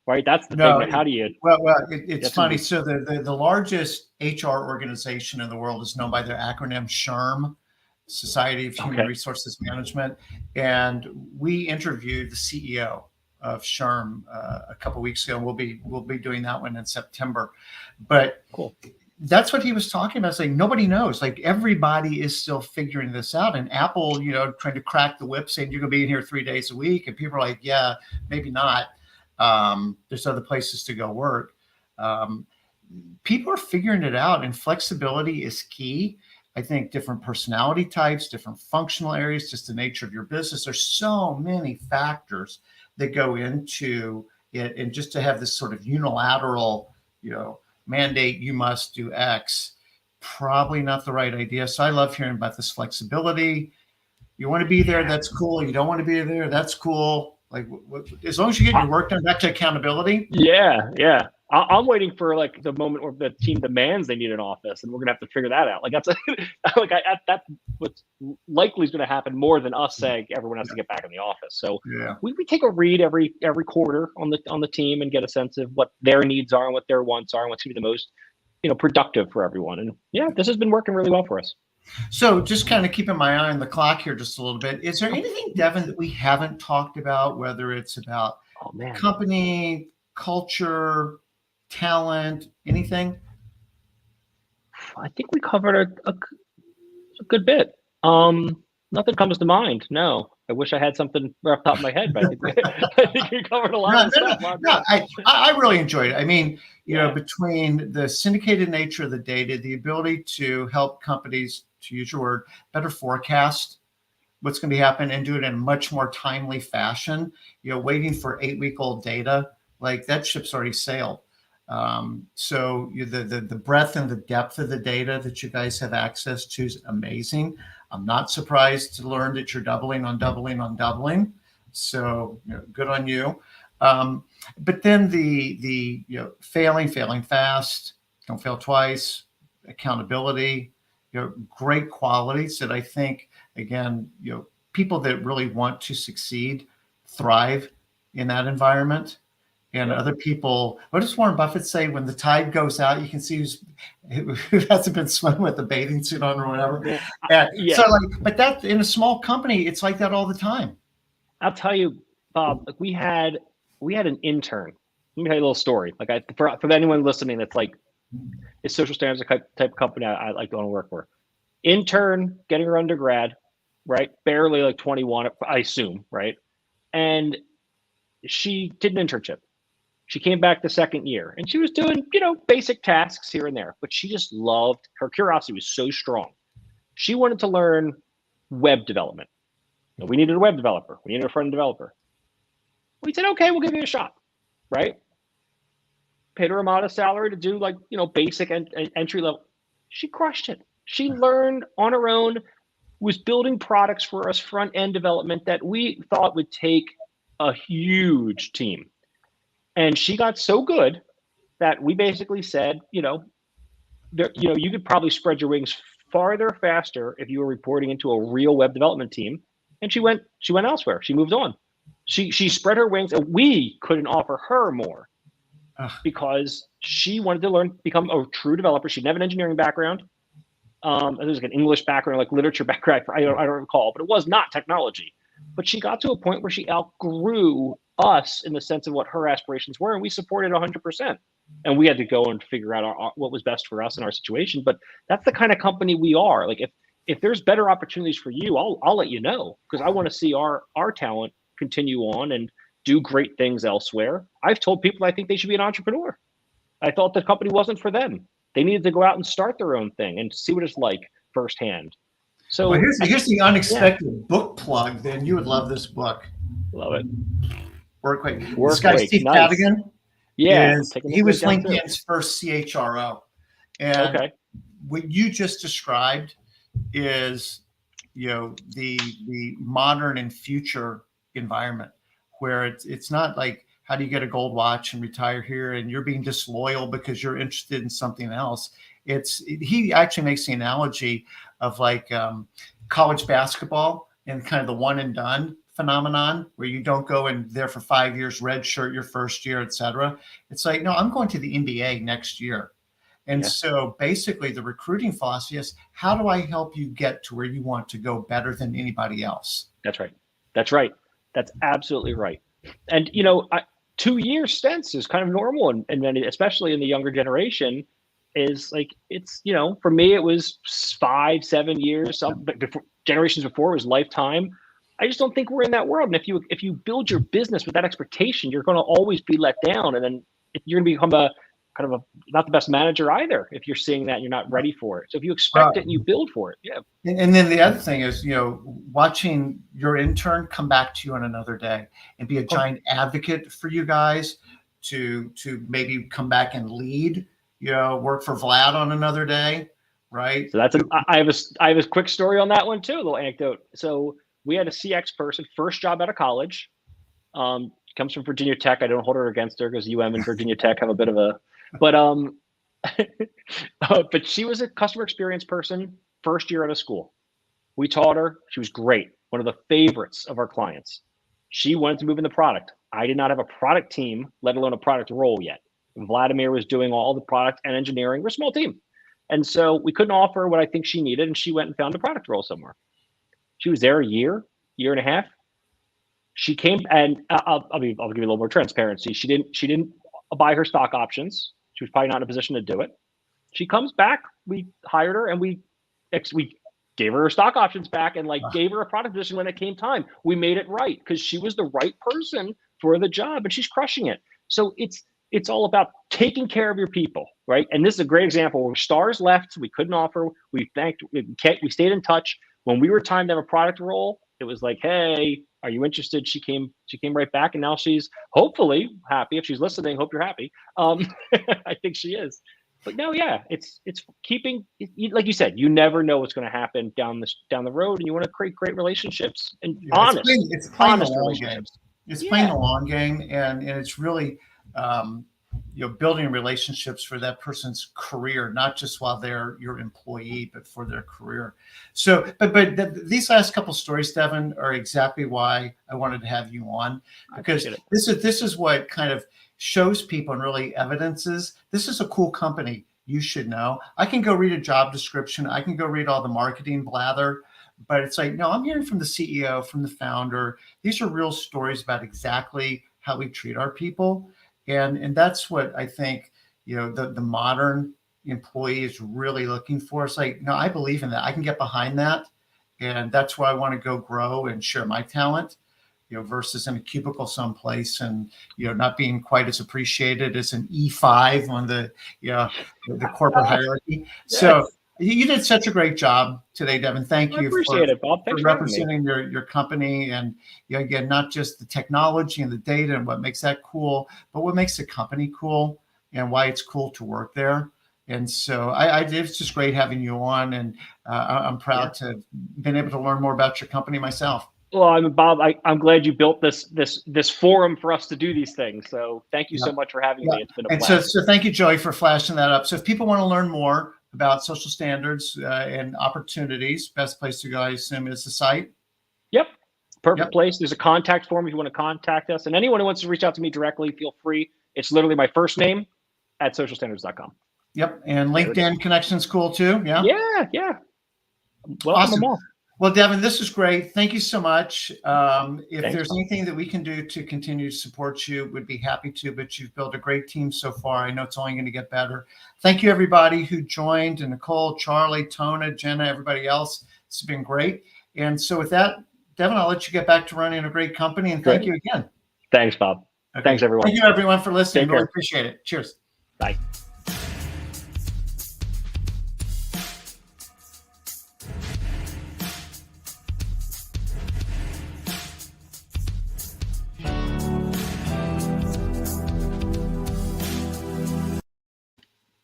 Speaker 2: Right, that's the thing. How do you?
Speaker 1: Well, it's funny. So the largest HR organization in the world is known by their acronym SHRM, Society of Human Resources Management, and we interviewed the CEO of SHRM a couple of weeks ago. We'll be doing that one in September. But
Speaker 2: cool.
Speaker 1: That's what he was talking about. It's nobody knows. Everybody is still figuring this out. And Apple, trying to crack the whip, saying you're going to be in here 3 days a week, and people are like, yeah, maybe not. There's other places to go work. People are figuring it out, and flexibility is key. I think different personality types, different functional areas, just the nature of your business. There's so many factors that go into it. And just to have this sort of unilateral, mandate, you must do X, probably not the right idea. So I love hearing about this flexibility. You want to be there, that's cool. You don't want to be there, that's cool. As long as you get your work done, back to accountability.
Speaker 2: Yeah. I'm waiting for the moment where the team demands they need an office, and we're gonna have to figure that out. That's that's what's likely is going to happen more than us saying everyone has to get back in the office. So we take a read every quarter on the team and get a sense of what their needs are and what their wants are and what's going to be the most productive for everyone. And this has been working really well for us.
Speaker 1: So just kind of keeping my eye on the clock here just a little bit. Is there anything, Devin, that we haven't talked about, whether it's about company, culture, talent, anything?
Speaker 2: I think we covered a good bit. Nothing comes to mind. No, I wish I had something off the top of my head, but I think we covered a lot of stuff.
Speaker 1: No, I really enjoyed it. I mean, between the syndicated nature of the data, the ability to help companies, to use your word, better forecast what's going to be happening and do it in a much more timely fashion. Waiting for 8-week-old data, that ship's already sailed. So the breadth and the depth of the data that you guys have access to is amazing. I'm not surprised to learn that you're doubling on doubling on doubling. So good on you. But then the failing fast, don't fail twice, accountability, great qualities that I think, again, people that really want to succeed thrive in that environment. And other people, what does Warren Buffett say? When the tide goes out, you can see who hasn't been swimming with a bathing suit on or whatever.
Speaker 2: Yeah.
Speaker 1: So but that in a small company, it's like that all the time.
Speaker 2: I'll tell you, Bob, like we had an intern. Let me tell you a little story. Like for anyone listening that's like, is social standards a type of company I like to want to work for? Intern, getting her undergrad, right? Barely like 21, I assume, right? And she did an internship. She came back the second year and she was doing, basic tasks here and there, but she just loved, her curiosity was so strong. She wanted to learn web development. We needed a web developer. We needed a front-end developer. We said, okay, we'll give you a shot, right? Paid her a modest salary to do basic and entry level. She crushed it. She learned on her own, was building products for us, front-end development that we thought would take a huge team. And she got so good that we basically said, you could probably spread your wings farther, faster if you were reporting into a real web development team. And she went elsewhere. She moved on. She spread her wings, and we couldn't offer her more because she wanted to become a true developer. She didn't have an engineering background. It was like an English background, like literature background. I don't recall, but it was not technology. But she got to a point where she outgrew us in the sense of what her aspirations were, and we supported 100%. And we had to go and figure out what was best for us in our situation. But that's the kind of company we are. Like if there's better opportunities for you, I'll let you know, because I want to see our talent continue on and do great things elsewhere. I've told people I think they should be an entrepreneur. I thought the company wasn't for them. They needed to go out and start their own thing and see what it's like firsthand. So
Speaker 1: here's the unexpected book plug. Then you would love this book.
Speaker 2: Love it.
Speaker 1: Workquake. This guy, Steve
Speaker 2: nice.
Speaker 1: Cadigan,
Speaker 2: yeah,
Speaker 1: he was LinkedIn's first CHRO. And what you just described is, the modern and future environment where it's not like, how do you get a gold watch and retire here and you're being disloyal because you're interested in something else. He actually makes the analogy of like college basketball and kind of the one and done phenomenon where you don't go in there for 5 years, red shirt your first year, etc. It's like, no, I'm going to the NBA next year. And so basically the recruiting philosophy is, how do I help you get to where you want to go better than anybody else?
Speaker 2: That's right. That's absolutely right. And, 2-year stints is kind of normal. And then especially in the younger generation is like, it's, for me, it was 5-7 years. Generations before it was lifetime. I just don't think we're in that world. And if you build your business with that expectation, you're going to always be let down. And then you're going to become not the best manager either if you're seeing that and you're not ready for it. So if you expect it and you build for it, yeah.
Speaker 1: And then the other thing is, watching your intern come back to you on another day and be a giant advocate for you guys to maybe come back and lead, work for Vlad on another day, right?
Speaker 2: So I have a quick story on that one too, a little anecdote. So we had a CX person, first job out of college, comes from Virginia Tech. I don't hold her against her because UM and Virginia Tech have a bit of a, but she was a customer experience person, first year out of school. We taught her. She was great. One of the favorites of our clients. She wanted to move in the product. I did not have a product team, let alone a product role yet. Vladimir was doing all the product and engineering. We're a small team. And so we couldn't offer what I think she needed. And she went and found a product role somewhere. She was there a year and a half. She came, and I'll give you a little more transparency. She didn't buy her stock options. She was probably not in a position to do it. She comes back. We hired her, and we gave her stock options back, and gave her a product position when it came time. We made it right because she was the right person for the job, and she's crushing it. So it's all about taking care of your people, right? And this is a great example where stars left. We couldn't offer. We stayed in touch. When we were timed to have a product role, it was like, hey, are you interested? She came right back, and now she's hopefully happy. If she's listening, hope you're happy. I think she is. But no, yeah, it's keeping like you said, you never know what's going to happen down the road, and you want to create great relationships and
Speaker 1: Yeah, it's playing the
Speaker 2: honest
Speaker 1: long game.
Speaker 2: relationships.
Speaker 1: It's playing
Speaker 2: Yeah,
Speaker 1: the long game, and it's really building relationships for that person's career, not just while they're your employee, but for their career. So, these last couple stories, Devin, are exactly why I wanted to have you on, because this is what kind of shows people and really evidences this is a cool company you should know. I can go read a job description, I can go read all the marketing blather, but it's like, no, I'm hearing from the CEO, from the founder. These are real stories about exactly how we treat our people. And that's what I think, the modern employee is really looking for. It's like, no, I believe in that. I can get behind that. And that's where I want to go grow and share my talent, versus in a cubicle someplace and, not being quite as appreciated as an E5 on the corporate hierarchy.
Speaker 2: Yes.
Speaker 1: So you did such a great job today, Devin. Thank you.
Speaker 2: I appreciate it, Bob. Thanks
Speaker 1: for representing your company, and again, not just the technology and the data and what makes that cool, but what makes the company cool and why it's cool to work there. And so it's just great having you on, and I'm proud to have been able to learn more about your company myself.
Speaker 2: Well, Bob, I'm glad you built this forum for us to do these things. So thank you so much for having me. It's been a blast.
Speaker 1: So thank you, Joey, for flashing that up. So if people want to learn more about social standards and opportunities, best place to go, I assume, is the site.
Speaker 2: Yep. Perfect place. There's a contact form if you want to contact us. And anyone who wants to reach out to me directly, feel free. It's literally my first name at socialstandards.com.
Speaker 1: Yep. And LinkedIn connection's cool too. Yeah.
Speaker 2: Yeah. Welcome
Speaker 1: Awesome.
Speaker 2: them all.
Speaker 1: Well, Devin, this is great. Thank you so much. If
Speaker 2: Thanks,
Speaker 1: there's
Speaker 2: Bob.
Speaker 1: anything that we can do to continue to support you, we'd be happy to, but you've built a great team so far. I know it's only going to get better. Thank you, everybody who joined, and Nicole, Charlie, Tona, Jenna, everybody else. It's been great. And so with that, Devin, I'll let you get back to running a great company, and thank you again.
Speaker 2: Thanks, Bob.
Speaker 1: Okay.
Speaker 2: Thanks, everyone.
Speaker 1: Thank you, everyone, for listening.
Speaker 2: Take care.
Speaker 1: Really appreciate it. Cheers.
Speaker 2: Bye.